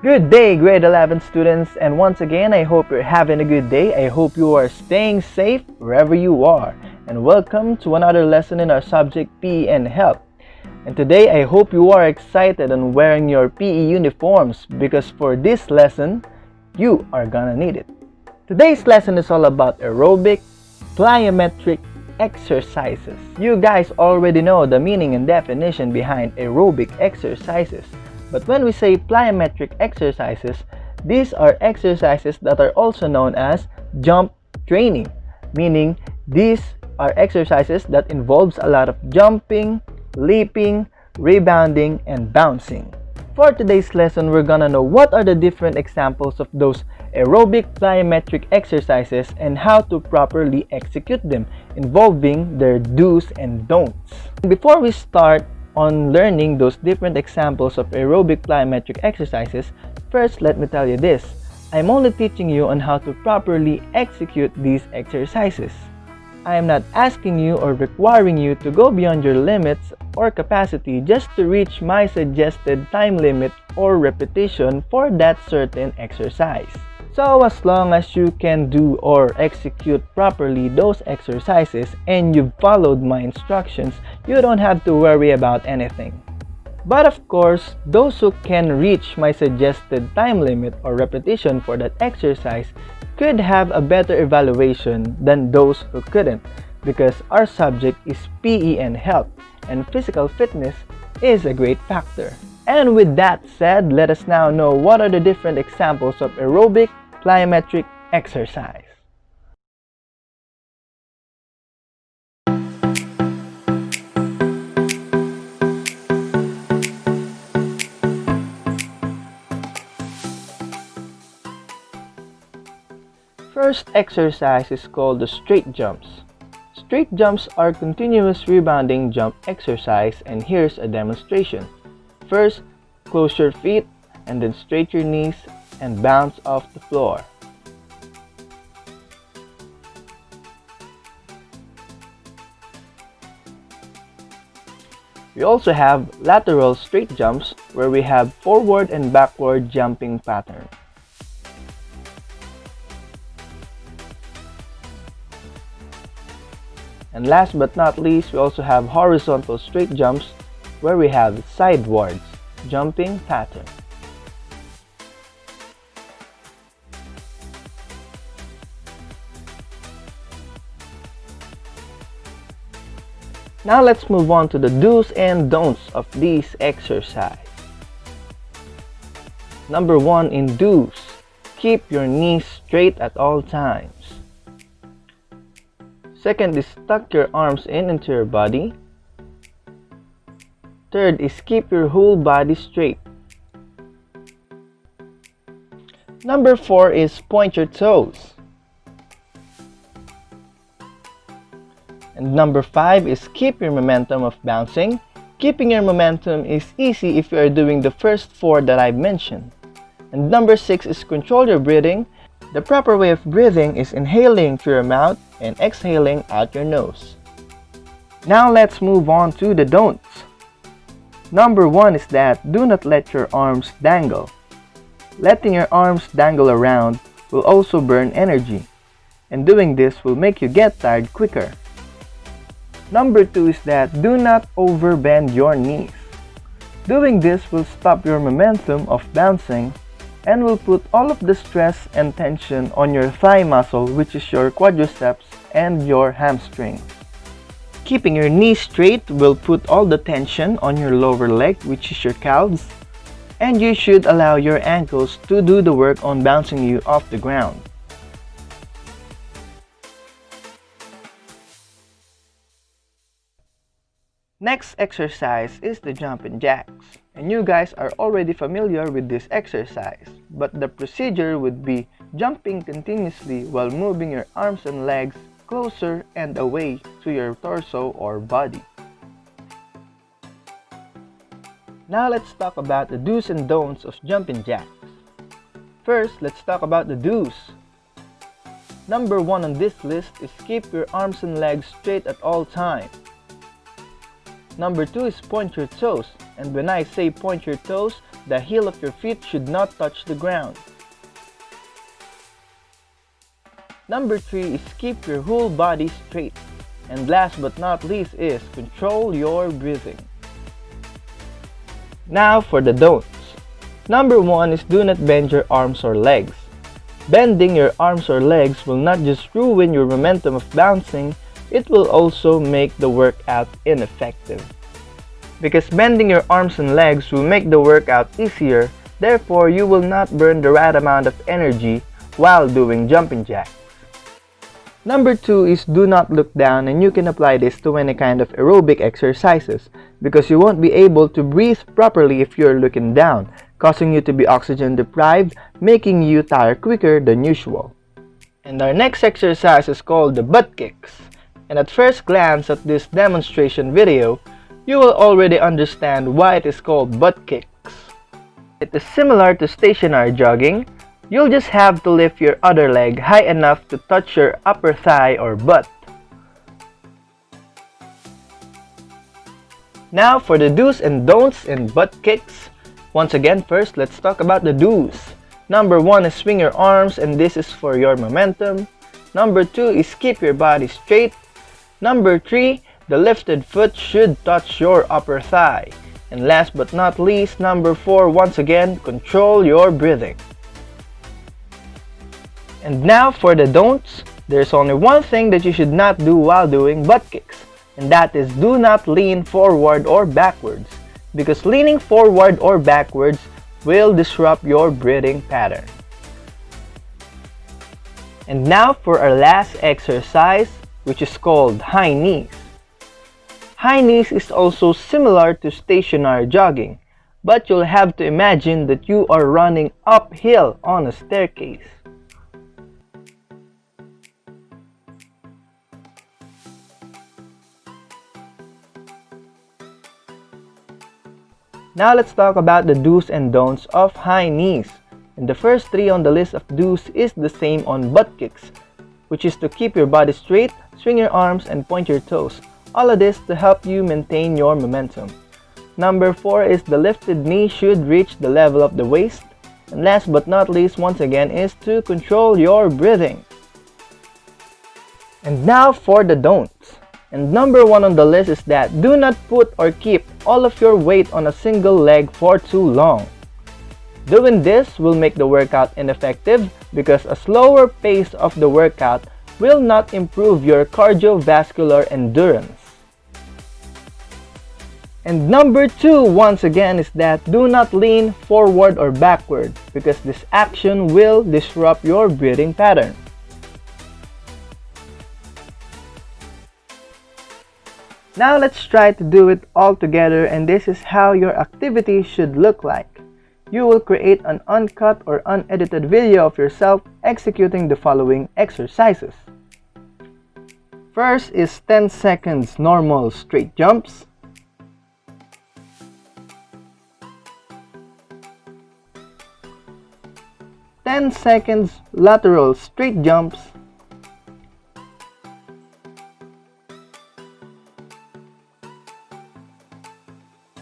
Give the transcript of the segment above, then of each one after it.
Good day, grade 11 students, and once again, I hope you're having a good day. I hope you are staying safe wherever you are. And welcome to another lesson in our subject PE and Health. And today, I hope you are excited on wearing your PE uniforms because for this lesson, you are gonna need it. Today's lesson is all about aerobic-plyometric exercises. You guys already know the meaning and definition behind aerobic exercises. But when we say plyometric exercises, these are exercises that are also known as jump training, meaning these are exercises that involves a lot of jumping, leaping, rebounding, and bouncing. For today's lesson, we're gonna know what are the different examples of those aerobic plyometric exercises and how to properly execute them, involving their do's and don'ts. Before we start on learning those different examples of aerobic plyometric exercises, first let me tell you this. I'm only teaching you on how to properly execute these exercises. I am not asking you or requiring you to go beyond your limits or capacity just to reach my suggested time limit or repetition for that certain exercise. So as long as you can do or execute properly those exercises and you've followed my instructions, you don't have to worry about anything. But of course, those who can reach my suggested time limit or repetition for that exercise could have a better evaluation than those who couldn't, because our subject is PE and health, and physical fitness is a great factor. And with that said, let us now know what are the different examples of aerobic plyometric exercise. First exercise is called the straight jumps. Straight jumps are continuous rebounding jump exercise, and here's a demonstration. First, close your feet and then straight your knees and bounce off the floor. We also have lateral straight jumps where we have forward and backward jumping pattern. And last but not least, we also have horizontal straight jumps where we have sidewards jumping pattern. Now let's move on to the do's and don'ts of these exercises. Number 1 in do's, keep your knees straight at all times. Second is tuck your arms into your body. Third is keep your whole body straight. Number 4 is point your toes. And number 5 is keep your momentum of bouncing. Keeping your momentum is easy if you are doing the first 4 that I've mentioned. And number 6 is control your breathing. The proper way of breathing is inhaling through your mouth and exhaling out your nose. Now let's move on to the don'ts. Number 1 is that do not let your arms dangle. Letting your arms dangle around will also burn energy, and doing this will make you get tired quicker. Number 2 is that do not overbend your knees. Doing this will stop your momentum of bouncing and will put all of the stress and tension on your thigh muscle, which is your quadriceps and your hamstring. Keeping your knees straight will put all the tension on your lower leg, which is your calves, and you should allow your ankles to do the work on bouncing you off the ground. Next exercise is the jumping jacks, and you guys are already familiar with this exercise, but the procedure would be jumping continuously while moving your arms and legs closer and away to your torso or body. Now let's talk about the do's and don'ts of jumping jacks. First, let's talk about the do's. Number 1 on this list is keep your arms and legs straight at all times. Number 2 is point your toes, and when I say point your toes, the heel of your feet should not touch the ground. Number 3 is keep your whole body straight. And last but not least is control your breathing. Now for the don'ts. Number 1 is do not bend your arms or legs. Bending your arms or legs will not just ruin your momentum of bouncing, it will also make the workout ineffective. Because bending your arms and legs will make the workout easier, therefore you will not burn the right amount of energy while doing jumping jacks. Number 2 is do not look down, and you can apply this to any kind of aerobic exercises because you won't be able to breathe properly if you're looking down, causing you to be oxygen deprived, making you tire quicker than usual. And our next exercise is called the butt kicks. And at first glance at this demonstration video, you will already understand why it is called butt kicks. It is similar to stationary jogging. You'll just have to lift your other leg high enough to touch your upper thigh or butt. Now for the do's and don'ts in butt kicks. Once again, first let's talk about the do's. Number 1 is swing your arms, and this is for your momentum. Number 2 is keep your body straight. Number 3, the lifted foot should touch your upper thigh. And last but not least, number 4, once again, control your breathing. And now for the don'ts. There's only one thing that you should not do while doing butt kicks, and that is do not lean forward or backwards, because leaning forward or backwards will disrupt your breathing pattern. And now for our last exercise, which is called high knees. High knees is also similar to stationary jogging, but you'll have to imagine that you are running uphill on a staircase. Now let's talk about the do's and don'ts of high knees. And the first 3 on the list of do's is the same on butt kicks, which is to keep your body straight, swing your arms, and point your toes. All of this to help you maintain your momentum. Number 4 is the lifted knee should reach the level of the waist. And last but not least, once again, is to control your breathing. And now for the don'ts. And number 1 on the list is that do not put or keep all of your weight on a single leg for too long. Doing this will make the workout ineffective because a slower pace of the workout will not improve your cardiovascular endurance. And number 2 once again is that do not lean forward or backward because this action will disrupt your breathing pattern. Now let's try to do it all together, and this is how your activity should look like. You will create an uncut or unedited video of yourself executing the following exercises. First is 10 seconds normal straight jumps. Ten seconds lateral straight jumps.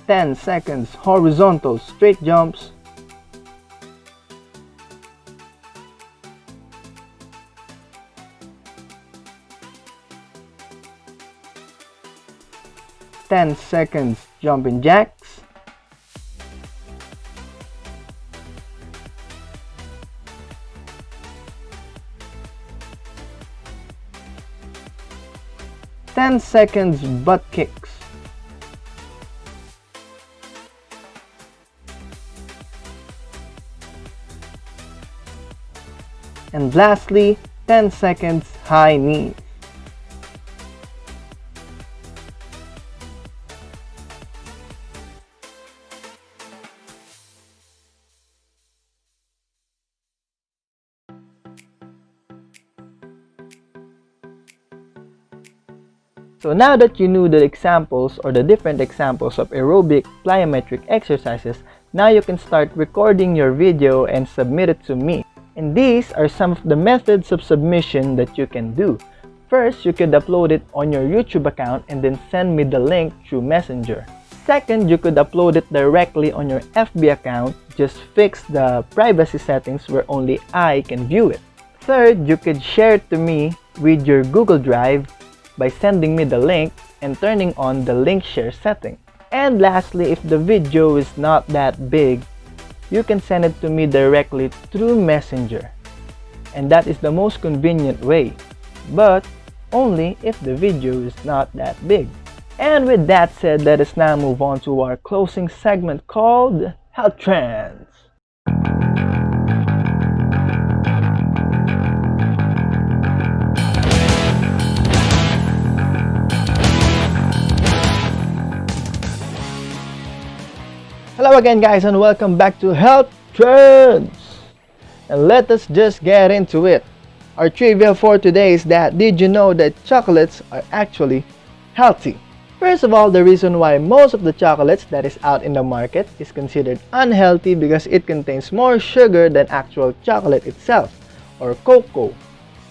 10 seconds horizontal straight jumps. 10 seconds jumping jacks. 10 seconds butt kicks. And lastly, 10 seconds high knees. So now that you knew the examples or the different examples of aerobic plyometric exercises, now you can start recording your video and submit it to me. And these are some of the methods of submission that you can do. First, you could upload it on your YouTube account and then send me the link through Messenger. Second, you could upload it directly on your FB account. Just fix the privacy settings where only I can view it. Third, you could share it to me with your Google Drive by sending me the link and turning on the link share setting. And lastly, if the video is not that big, you can send it to me directly through Messenger. And that is the most convenient way, but only if the video is not that big. And with that said, let us now move on to our closing segment called Health Trends. Hello again guys, and welcome back to Health Trends. And let us just get into it. Our trivia for today is that, did you know that chocolates are actually healthy? First of all, the reason why most of the chocolates that is out in the market is considered unhealthy because it contains more sugar than actual chocolate itself, or cocoa,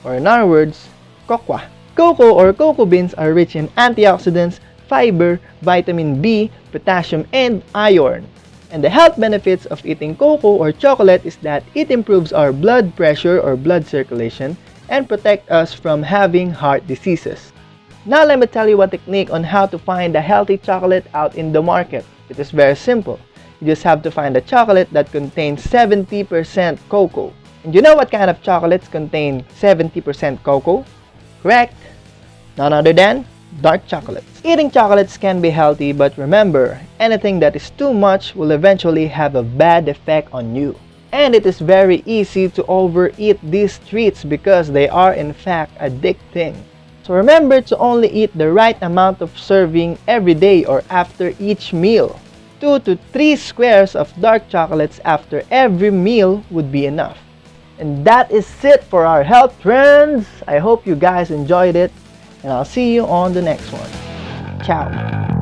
or in other words, cocoa. Cocoa or cocoa beans are rich in antioxidants, fiber, vitamin B, potassium, and iron. And the health benefits of eating cocoa or chocolate is that it improves our blood pressure or blood circulation and protect us from having heart diseases. Now let me tell you a technique on how to find a healthy chocolate out in the market. It is very simple. You just have to find a chocolate that contains 70% cocoa. And you know what kind of chocolates contain 70% cocoa? Correct! None other than dark chocolates. Eating chocolates can be healthy, but remember, anything that is too much will eventually have a bad effect on you. And it is very easy to overeat these treats because they are in fact addicting. So remember to only eat the right amount of serving every day or after each meal. 2 to 3 squares of dark chocolates after every meal would be enough. And that is it for our health trends. I hope you guys enjoyed it, and I'll see you on the next one. Ciao.